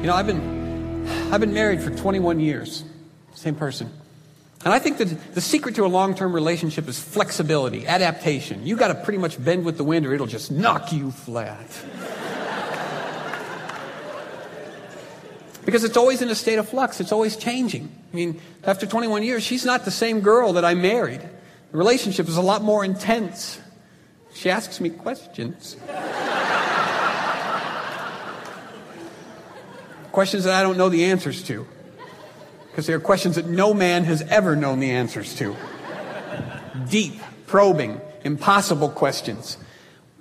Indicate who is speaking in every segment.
Speaker 1: You know, I've been married for 21 years. Same person. And I think that the secret to a long-term relationship is flexibility, adaptation. You got to pretty much bend with the wind or it'll just knock you flat. Because it's always in a state of flux. It's always changing. I mean, after 21 years, she's not the same girl that I married. The relationship is a lot more intense. She asks me questions. Questions that I don't know the answers to. Because they are questions that no man has ever known the answers to. Deep, probing, impossible questions.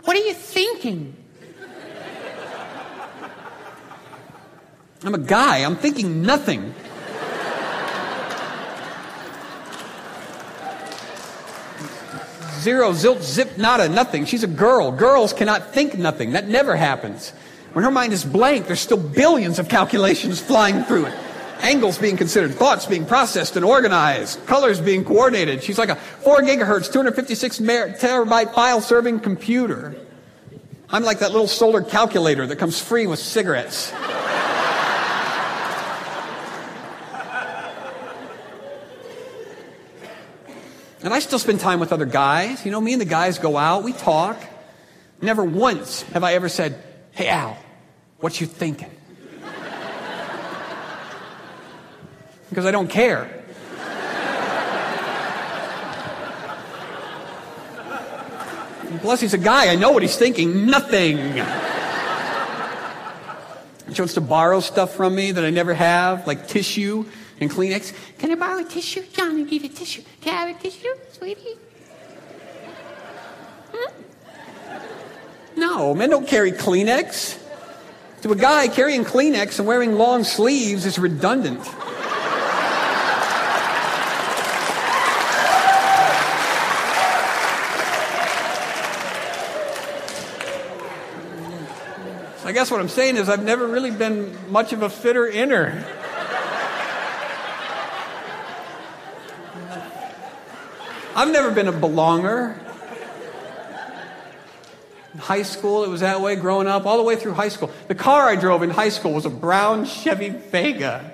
Speaker 1: What are you thinking? I'm a guy. I'm thinking nothing. Zero, zilch, zip, nada, nothing. She's a girl. Girls cannot think nothing. That never happens. When her mind is blank, there's still billions of calculations flying through it. Angles being considered, thoughts being processed and organized, colors being coordinated. She's like a 4 gigahertz, 256 terabyte file-serving computer. I'm like that little solar calculator that comes free with cigarettes. And I still spend time with other guys. You know, me and the guys go out, we talk. Never once have I ever said, "Hey, Al, what you thinking?" Because I don't care. Plus, he's a guy. I know what he's thinking. Nothing. She wants to borrow stuff from me that I never have, like tissue and Kleenex. Can I borrow a tissue? John, I give you tissue. Can I have a tissue, sweetie? No, men don't carry Kleenex. To a guy, carrying Kleenex and wearing long sleeves is redundant. I guess what I'm saying is I've never really been much of a fitter inner. I've never been a belonger. In high school, it was that way. Growing up, all the way through high school. The car I drove in high school was a brown Chevy Vega.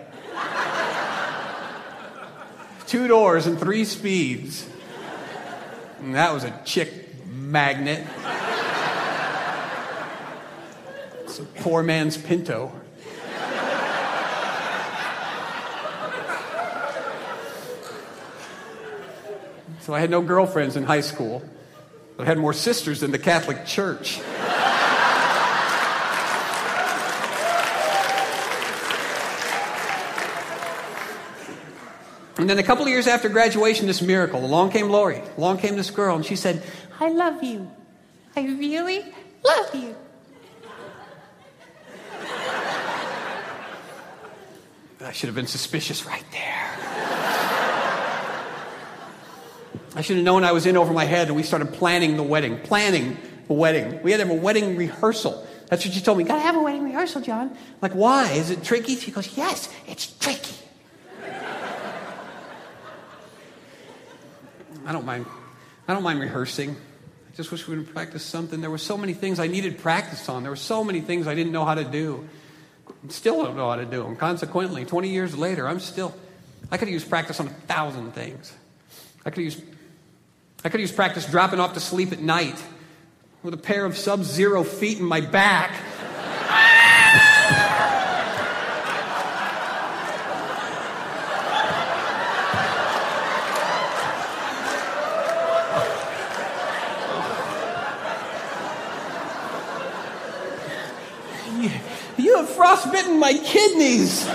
Speaker 1: 2 doors and 3 speeds. And that was a chick magnet. It's a poor man's Pinto. So I had no girlfriends in high school. I had more sisters than the Catholic Church. And then a couple of years after graduation, this miracle. Along came Lori. Along came this girl, and she said, "I love you. I really love you." I should have been suspicious right there. I should have known I was in over my head, and we started planning the wedding. Planning the wedding. We had to have a wedding rehearsal. That's what she told me. Gotta have a wedding rehearsal, John. I'm like, why? Is it tricky? She goes, yes, it's tricky. I don't mind rehearsing. I just wish we would practice something. There were so many things I needed practice on. There were so many things I didn't know how to do. Still don't know how to do them. Consequently, 20 years later, I could have used practice on 1,000 things. I could have used practice dropping off to sleep at night with a pair of sub-zero feet in my back. You have frostbitten my kidneys.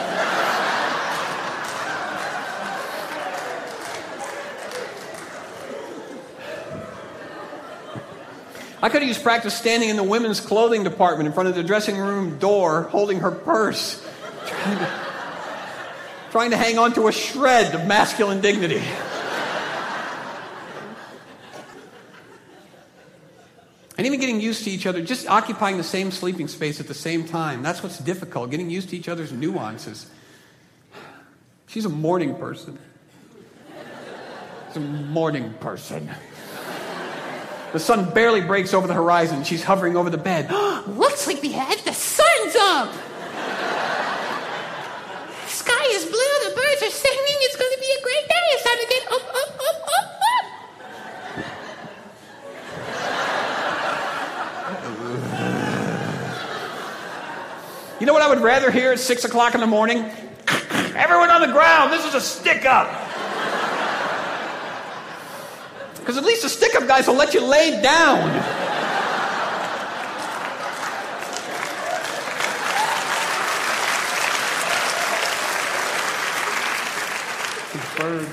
Speaker 1: I could have used practice standing in the women's clothing department in front of the dressing room door, holding her purse, trying to hang on to a shred of masculine dignity. And even getting used to each other, just occupying the same sleeping space at the same time. That's what's difficult, getting used to each other's nuances. She's a morning person. She's a morning person. The sun barely breaks over the horizon. She's hovering over the bed. Looks like we had the sun's up. You know what I would rather hear at 6 o'clock in the morning? Everyone on the ground, this is a stick-up. Because at least the stick-up guys will let you lay down.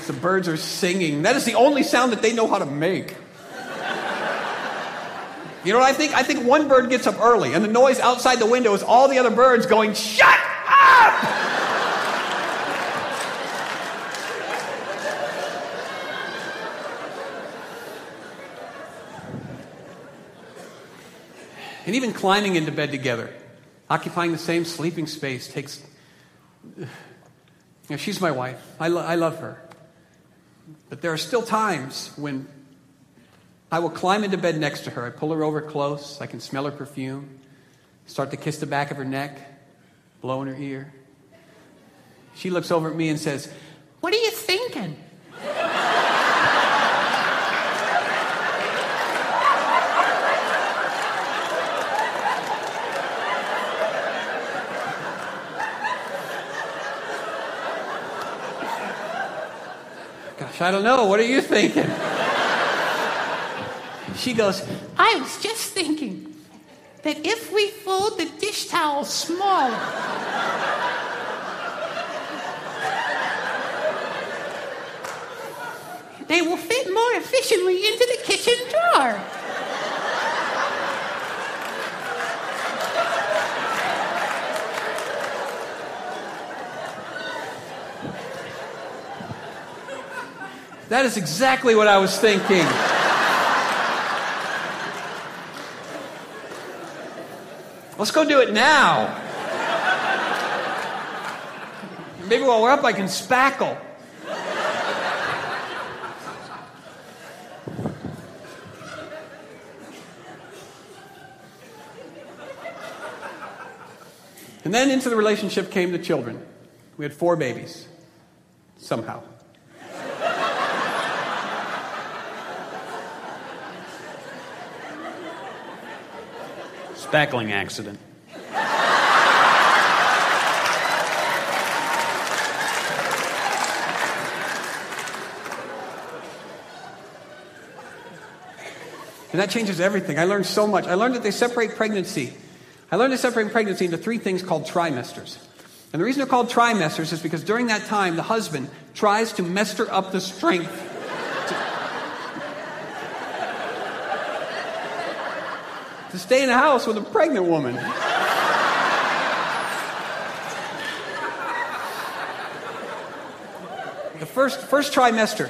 Speaker 1: The birds are singing. That is the only sound that they know how to make. You know what I think? I think one bird gets up early, and the noise outside the window is all the other birds going, "Shut up!" And even climbing into bed together, occupying the same sleeping space takes... she's my wife. I love her. But there are still times when I will climb into bed next to her. I pull her over close. I can smell her perfume. Start to kiss the back of her neck. Blow in her ear. She looks over at me and says, "What are you thinking?" Gosh, I don't know. What are you thinking? She goes, "I was just thinking that if we fold the dish towel smaller, they will fit more efficiently into the kitchen drawer." That is exactly what I was thinking. Let's go do it now. Maybe while we're up, I can spackle. And then into the relationship came the children. We had 4 babies. Somehow.
Speaker 2: Spackling accident.
Speaker 1: And that changes everything. I learned so much. I learned that they separate pregnancy. I learned to separate pregnancy into 3 things called trimesters. And the reason they're called trimesters is because during that time, the husband tries to muster up the strength to stay in the house with a pregnant woman. The first trimester,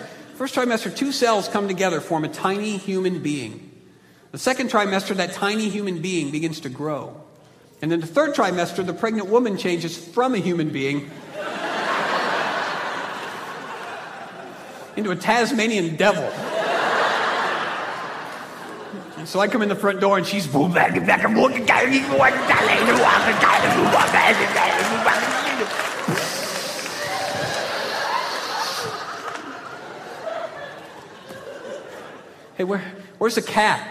Speaker 1: 2 cells come together, form a tiny human being. The second trimester, that tiny human being begins to grow. And then the third trimester, the pregnant woman changes from a human being into a Tasmanian devil. And so I come in the front door and she's "Hey, where's the cat?"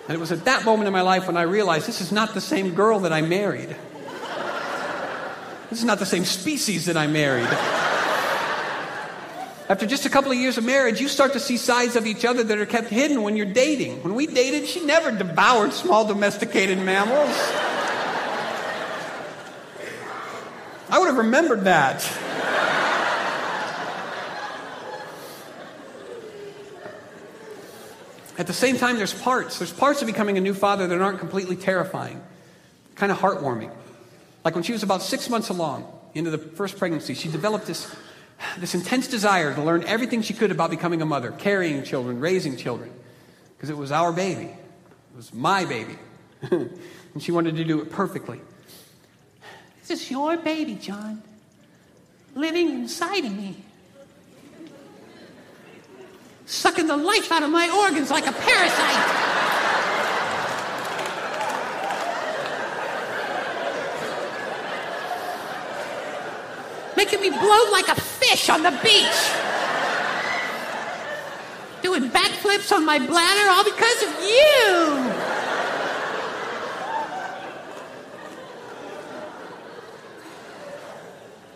Speaker 1: And it was at that moment in my life when I realized this is not the same girl that I married. This is not the same species that I married. After just a couple of years of marriage, you start to see sides of each other that are kept hidden when you're dating. When we dated, she never devoured small domesticated mammals. I would have remembered that. At the same time, there's parts of becoming a new father that aren't completely terrifying, kind of heartwarming. Like when she was about 6 months along into the first pregnancy, she developed this intense desire to learn everything she could about becoming a mother, carrying children, raising children, because it was our baby. It was my baby. And she wanted to do it perfectly. "This is your baby, John, living inside of me, sucking the life out of my organs like a parasite."
Speaker 2: making me bloat like a fish on the beach. Doing backflips on my bladder all because of you.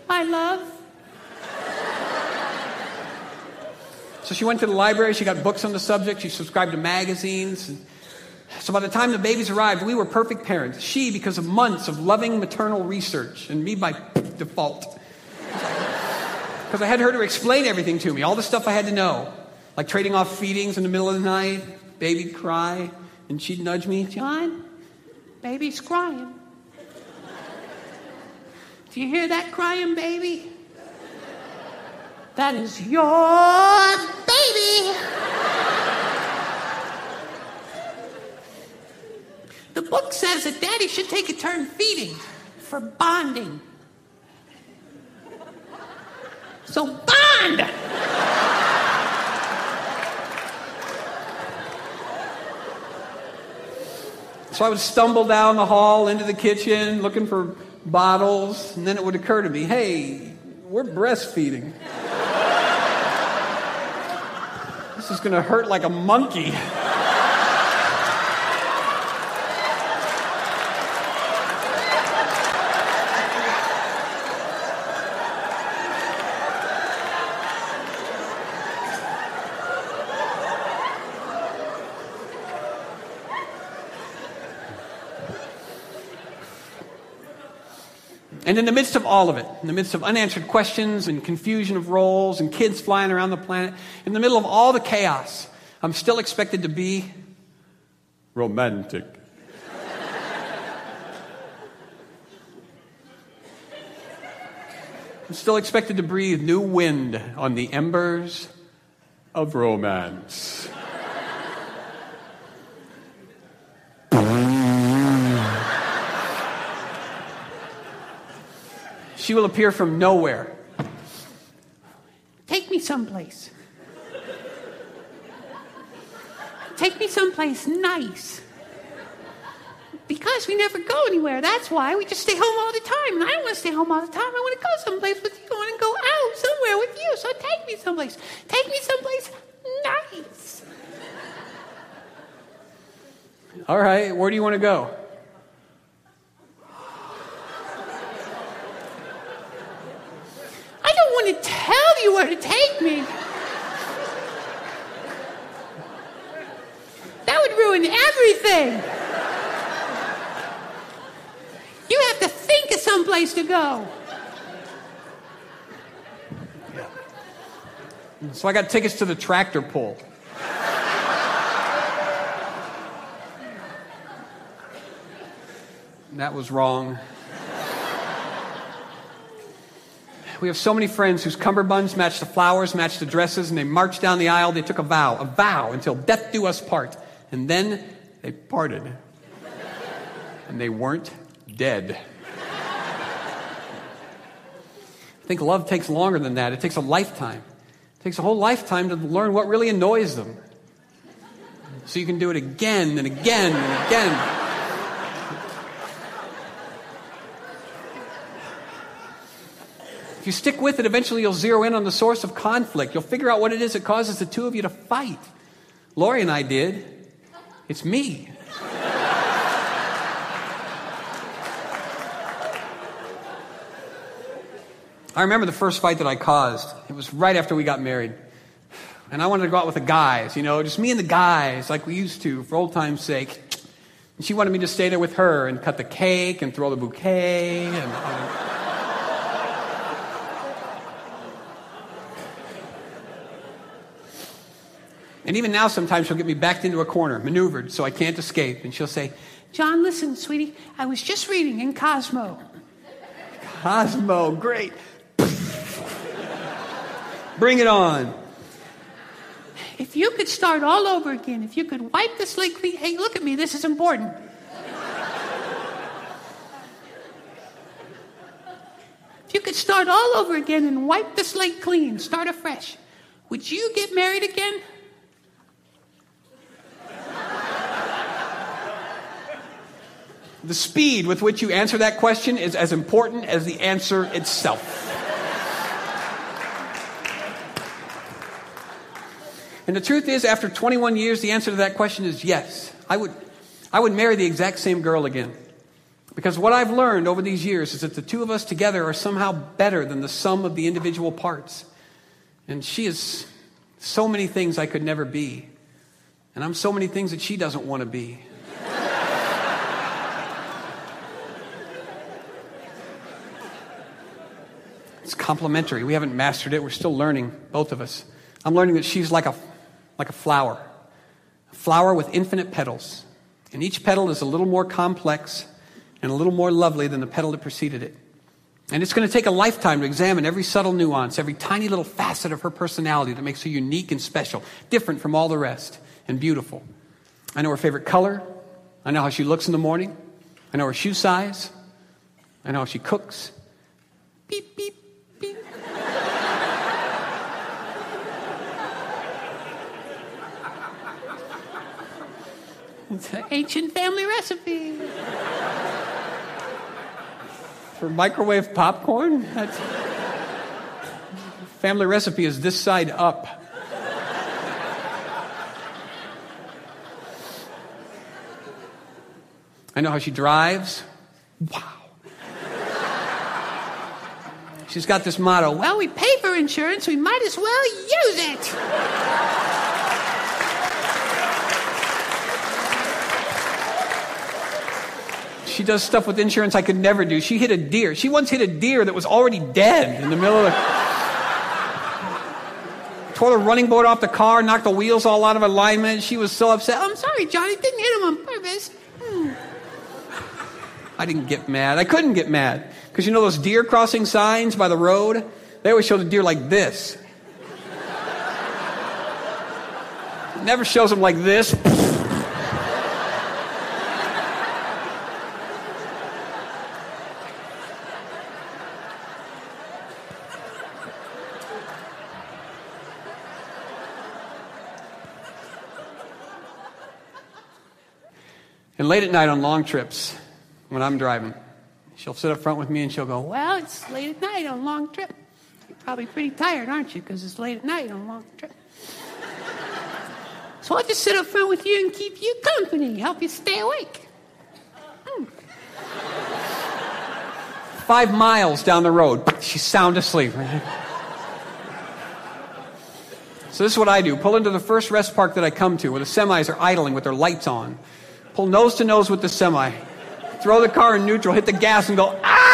Speaker 2: My love.
Speaker 1: So she went to the library. She got books on the subject. She subscribed to magazines. So by the time the babies arrived, we were perfect parents. She, because of months of loving maternal research, and me by default. Because I had her to explain everything to me, all the stuff I had to know. Like trading off feedings in the middle of the night, baby'd cry, and she'd nudge me.
Speaker 2: John, baby's crying. Do you hear that crying, baby? That is your baby. The book says that daddy should take a turn feeding for bonding. So bond!
Speaker 1: So I would stumble down the hall into the kitchen looking for bottles, and then it would occur to me, hey, we're breastfeeding. This is going to hurt like a monkey. And in the midst of all of it, in the midst of unanswered questions and confusion of roles and kids flying around the planet, in the middle of all the chaos, I'm still expected to be romantic. I'm still expected to breathe new wind on the embers of romance. She will appear from nowhere.
Speaker 2: Take me someplace. Take me someplace nice. Because we never go anywhere. That's why we just stay home all the time. And I don't want to stay home all the time. I want to go someplace with you. I want to go out somewhere with you. So take me someplace. Take me someplace nice.
Speaker 1: All right, where do you want to go?
Speaker 2: I don't want to tell you where to take me. That would ruin everything. You have to think of someplace to go.
Speaker 1: So I got tickets to the tractor pull. That was wrong. We have so many friends whose cummerbunds match the flowers, match the dresses, and they marched down the aisle. They took a vow until death do us part. And then they parted. And they weren't dead. I think love takes longer than that. It takes a lifetime. It takes a whole lifetime to learn what really annoys them. So you can do it again and again and again. If you stick with it, eventually you'll zero in on the source of conflict. You'll figure out what it is that causes the two of you to fight. Lori and I did. It's me. I remember the first fight that I caused. It was right after we got married. And I wanted to go out with the guys, just me and the guys like we used to for old time's sake. And she wanted me to stay there with her and cut the cake and throw the bouquet And even now, sometimes she'll get me backed into a corner, maneuvered, so I can't escape. And she'll say,
Speaker 2: John, listen, sweetie, I was just reading in Cosmo.
Speaker 1: Cosmo, great. Bring it on.
Speaker 2: If you could start all over again, if you could wipe the slate clean. Hey, look at me, this is important. If you could start all over again and wipe the slate clean, start afresh, would you get married again?
Speaker 1: The speed with which you answer that question is as important as the answer itself. And the truth is, after 21 years, the answer to that question is yes. I would marry the exact same girl again. Because what I've learned over these years is that the two of us together are somehow better than the sum of the individual parts. And she is so many things I could never be. And I'm so many things that she doesn't want to be. It's complementary. We haven't mastered it. We're still learning, both of us. I'm learning that she's like a flower. A flower with infinite petals. And each petal is a little more complex and a little more lovely than the petal that preceded it. And it's going to take a lifetime to examine every subtle nuance, every tiny little facet of her personality that makes her unique and special, different from all the rest, and beautiful. I know her favorite color. I know how she looks in the morning. I know her shoe size. I know how she cooks. Beep, beep, beep.
Speaker 2: It's an ancient family recipe.
Speaker 1: For microwave popcorn? Family recipe is this side up. I know how she drives. Wow. She's got this motto,
Speaker 2: Well, we pay for insurance, we might as well use it.
Speaker 1: she does stuff with insurance I could never do. She hit a deer. She once hit a deer that was already dead in the middle of the... Tore the running board off the car, knocked the wheels all out of alignment. She was so upset.
Speaker 2: I'm sorry, Johnny, didn't hit him on purpose.
Speaker 1: I didn't get mad. I couldn't get mad. Because you know those deer crossing signs by the road? They always show the deer like this. It never shows them like this. And late at night on long trips, when I'm driving, she'll sit up front with me and she'll go,
Speaker 2: Well, it's late at night on a long trip. You're probably pretty tired, aren't you? Because it's late at night on a long trip. So I'll just sit up front with you and keep you company, help you stay awake.
Speaker 1: 5 miles down the road, she's sound asleep. So this is what I do. Pull into the first rest park that I come to where the semis are idling with their lights on. Pull nose to nose with the semi. Throw the car in neutral, hit the gas and go, ah!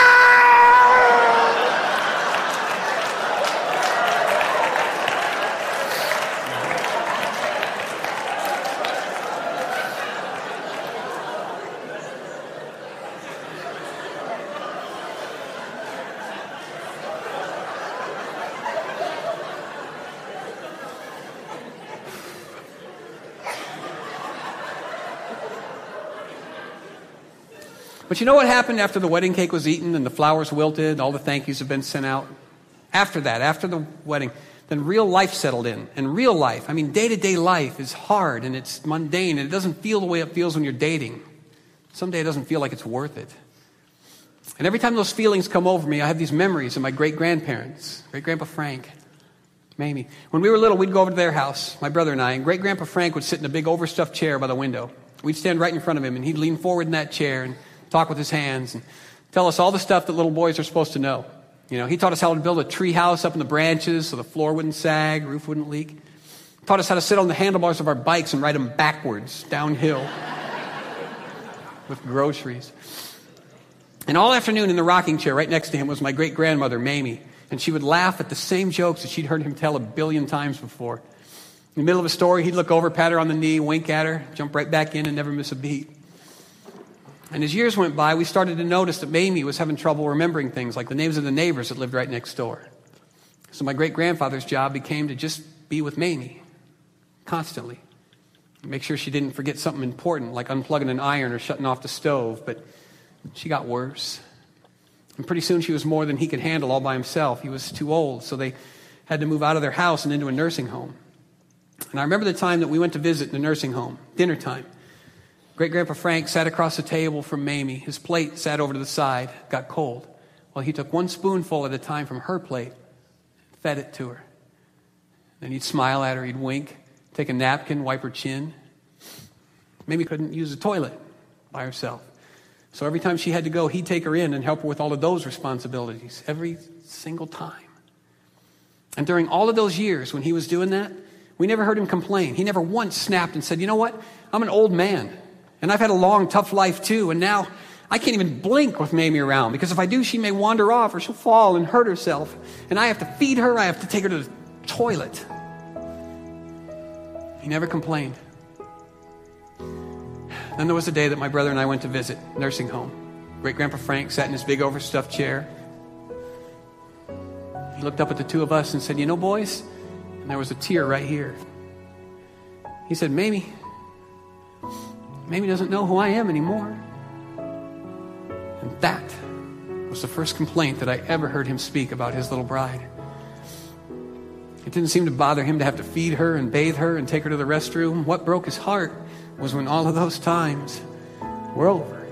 Speaker 1: But you know what happened after the wedding cake was eaten and the flowers wilted, all the thank yous have been sent out? After that, after the wedding, then real life settled in. And real life, I mean day-to-day life is hard and it's mundane and it doesn't feel the way it feels when you're dating. Someday it doesn't feel like it's worth it. And every time those feelings come over me, I have these memories of my great-grandparents, Great-Grandpa Frank, Mamie. When we were little, we'd go over to their house, my brother and I, and Great-Grandpa Frank would sit in a big overstuffed chair by the window. We'd stand right in front of him and he'd lean forward in that chair and talk with his hands and tell us all the stuff that little boys are supposed to know. You know, he taught us how to build a tree house up in the branches so the floor wouldn't sag, roof wouldn't leak. Taught us how to sit on the handlebars of our bikes and ride them backwards, downhill, with groceries. And all afternoon in the rocking chair right next to him was my great-grandmother, Mamie, and she would laugh at the same jokes that she'd heard him tell 1 billion times before. In the middle of a story, he'd look over, pat her on the knee, wink at her, jump right back in and never miss a beat. And as years went by, we started to notice that Mamie was having trouble remembering things like the names of the neighbors that lived right next door. So my great-grandfather's job became to just be with Mamie constantly. Make sure she didn't forget something important like unplugging an iron or shutting off the stove. But she got worse. And pretty soon she was more than he could handle all by himself. He was too old, so they had to move out of their house and into a nursing home. And I remember the time that we went to visit the nursing home, dinner time. Great-Grandpa Frank sat across the table from Mamie. His plate sat over to the side, got cold. Well, he took one spoonful at a time from her plate, fed it to her. Then he'd smile at her, he'd wink, take a napkin, wipe her chin. Maybe couldn't use the toilet by herself. So every time she had to go, he'd take her in and help her with all of those responsibilities every single time. And during all of those years when he was doing that, we never heard him complain. He never once snapped and said, you know what? I'm an old man, and I've had a long, tough life too, and now I can't even blink with Mamie around, because if I do, she may wander off or she'll fall and hurt herself, and I have to feed her, I have to take her to the toilet. He never complained. Then there was a day that my brother and I went to visit, nursing home. Great-Grandpa Frank sat in his big overstuffed chair. He looked up at the two of us and said, you know, boys, and there was a tear right here. He said, Mamie doesn't know who I am anymore. And that was the first complaint that I ever heard him speak about his little bride. It didn't seem to bother him to have to feed her and bathe her and take her to the restroom. What broke his heart was when all of those times were over.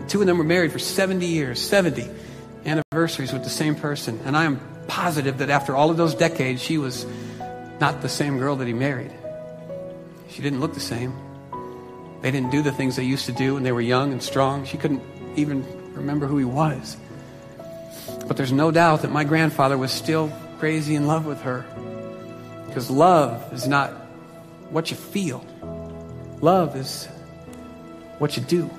Speaker 1: The two of them were married for 70 years, 70 anniversaries with the same person. And I am positive that after all of those decades, she was not the same girl that he married. She didn't look the same. They didn't do the things they used to do when they were young and strong. She couldn't even remember who he was. But there's no doubt that my grandfather was still crazy in love with her. Because love is not what you feel. Love is what you do.